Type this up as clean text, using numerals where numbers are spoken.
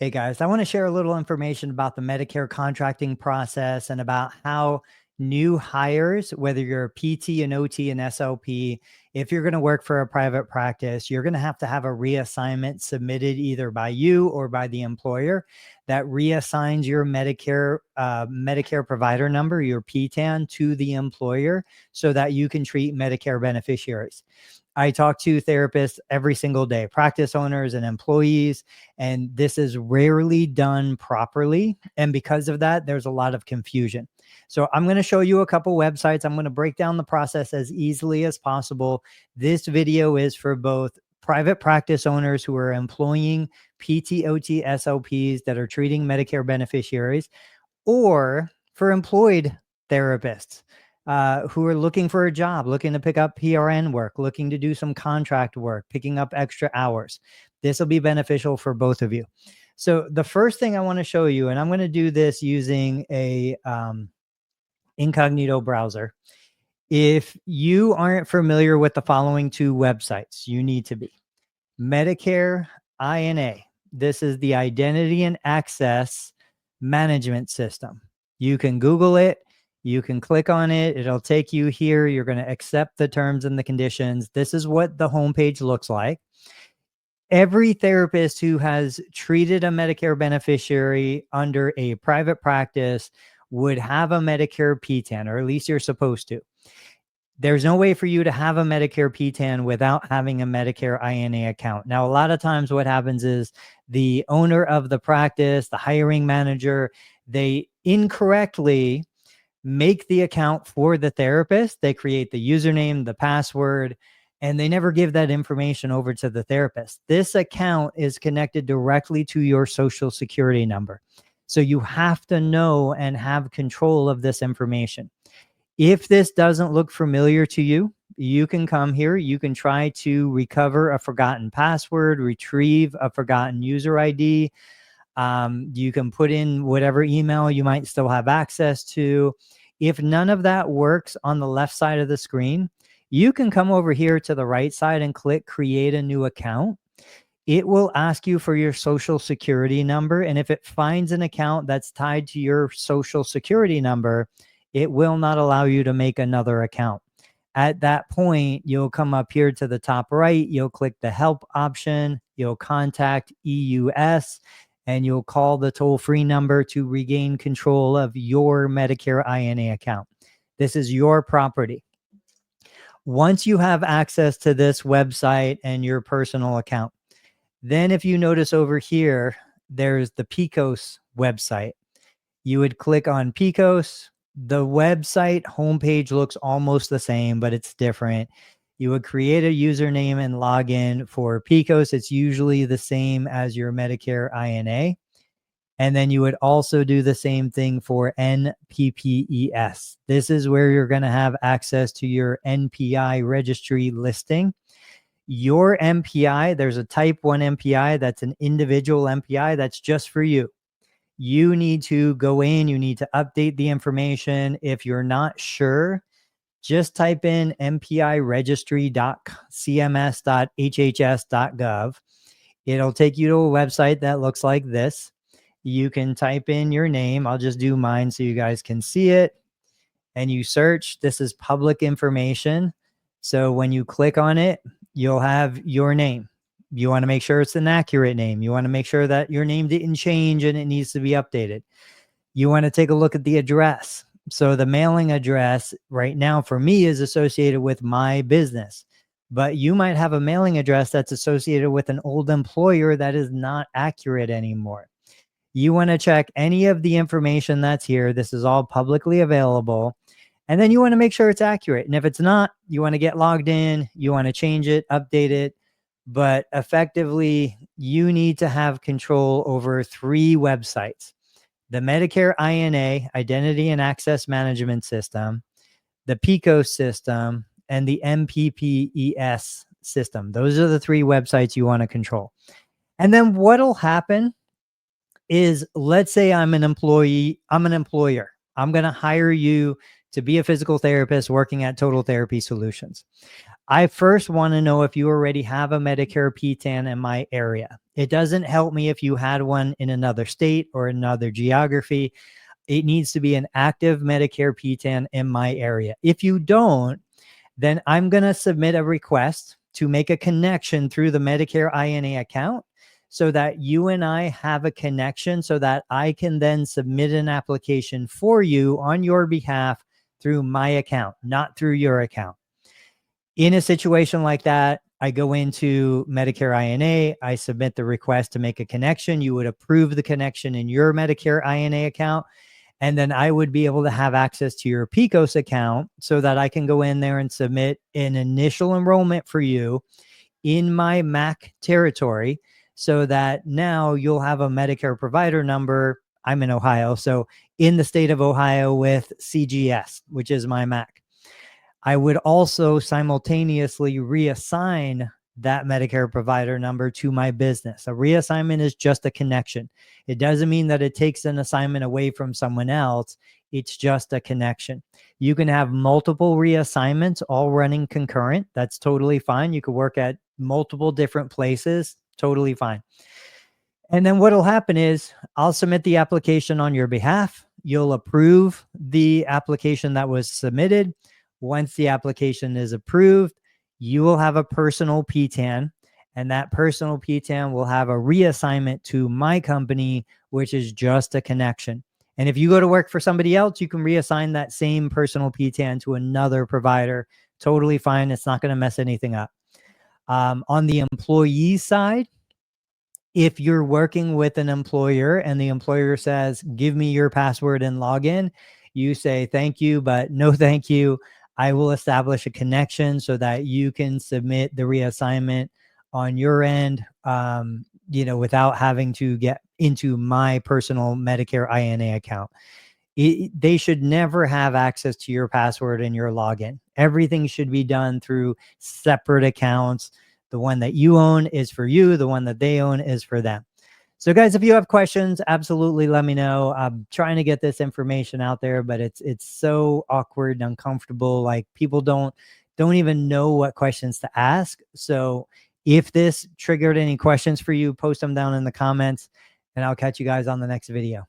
Hey guys, I want to share a little information about the Medicare contracting process and about how new hires, whether you're a PT, an OT, an SLP, if you're going to work for a private practice, you're going to have a reassignment submitted either by you or by the employer that reassigns your Medicare provider number, your PTAN, to the employer so that you can treat Medicare beneficiaries. I talk to therapists every single day, practice owners and employees, and this is rarely done properly. And because of that, there's a lot of confusion. So I'm going to show you a couple websites. I'm going to break down the process as easily as possible. This video is for both private practice owners who are employing PT, OT, SLPs that are treating Medicare beneficiaries, or for employed therapists who are looking for a job, looking to pick up PRN work, looking to do some contract work, picking up extra hours. This will be beneficial for both of you. So the first thing I want to show you, and I'm going to do this using a incognito browser. If you aren't familiar with the following two websites, you need to be. Medicare I&A. This is the Identity and Access Management System. You can Google it. You can click on it. It'll take you here. You're going to accept the terms and the conditions. This is what the homepage looks like. Every therapist who has treated a Medicare beneficiary under a private practice would have a Medicare PTAN, or at least you're supposed to. There's no way for you to have a Medicare PTAN without having a Medicare I&A account. Now, a lot of times what happens is the owner of the practice, the hiring manager, they incorrectly make the account for the therapist. They create the username, the password, and they never give that information over to the therapist. This account is connected directly to your Social Security number. So you have to know and have control of this information. If this doesn't look familiar to you, you can come here. You can try to recover a forgotten password, retrieve a forgotten user ID. You can put in whatever email you might still have access to. If none of that works on the left side of the screen, you can come over here to the right side and click Create a New Account. It will ask you for your Social Security number. And if it finds an account that's tied to your Social Security number, it will not allow you to make another account. At that point, you'll come up here to the top right. You'll click the Help option. You'll contact EUS. And you'll call the toll-free number to regain control of your Medicare I&A account. This is your property. Once you have access to this website and your personal account, then if you notice over here, there's the PECOS website. You would click on PECOS. The website homepage looks almost the same, but it's different. You would create a username and login for PECOS. It's usually the same as your Medicare I&A. And then you would also do the same thing for NPPES. This is where you're going to have access to your NPI registry listing. Your MPI, there's a type 1 MPI that's an individual MPI that's just for you. You need to go in, you need to update the information. If you're not sure, just type in mpiregistry.cms.hhs.gov. It'll take you to a website that looks like this. You can type in your name. I'll just do mine so you guys can see it. And you search. This is public information. So when you click on it, you'll have your name. You want to make sure it's an accurate name. You want to make sure that your name didn't change and it needs to be updated. You want to take a look at the address. So the mailing address right now for me is associated with my business, but you might have a mailing address that's associated with an old employer that is not accurate anymore. You want to check any of the information that's here. This is all publicly available. And then you want to make sure it's accurate. And if it's not, you want to get logged in. You want to change it, update it. But effectively, you need to have control over 3 websites: the Medicare I&A, Identity and Access Management System, the PECOS system, and the NPPES system. Those are the 3 websites you want to control. And then what'll happen is, let's say I'm an employee, I'm an employer. I'm going to hire you to be a physical therapist working at Total Therapy Solutions. I first want to know if you already have a Medicare PTAN in my area. It doesn't help me if you had one in another state or another geography. It needs to be an active Medicare PTAN in my area. If you don't, then I'm going to submit a request to make a connection through the Medicare I&A account so that you and I have a connection so that I can then submit an application for you on your behalf through my account, not through your account. In a situation like that, I go into Medicare I&A, I submit the request to make a connection. You would approve the connection in your Medicare I&A account. And then I would be able to have access to your PECOS account so that I can go in there and submit an initial enrollment for you in my MAC territory so that now you'll have a Medicare provider number. I'm in Ohio, so in the state of Ohio with CGS, which is my MAC. I would also simultaneously reassign that Medicare provider number to my business. A reassignment is just a connection. It doesn't mean that it takes an assignment away from someone else. It's just a connection. You can have multiple reassignments all running concurrent. That's totally fine. You could work at multiple different places. Totally fine. And then what'll happen is I'll submit the application on your behalf. You'll approve the application that was submitted. Once the application is approved, you will have a personal PTAN, and that personal PTAN will have a reassignment to my company, which is just a connection. And if you go to work for somebody else, you can reassign that same personal PTAN to another provider. Totally fine. It's not going to mess anything up. On the employee side, if you're working with an employer and the employer says, give me your password and login, you say, thank you, but no thank you. I will establish a connection so that you can submit the reassignment on your end, without having to get into my personal Medicare I&A account. They should never have access to your password and your login. Everything should be done through separate accounts. The one that you own is for you. The one that they own is for them. So guys, if you have questions, absolutely let me know. I'm trying to get this information out there, but it's so awkward and uncomfortable. Like people don't even know what questions to ask. So if this triggered any questions for you, post them down in the comments and I'll catch you guys on the next video.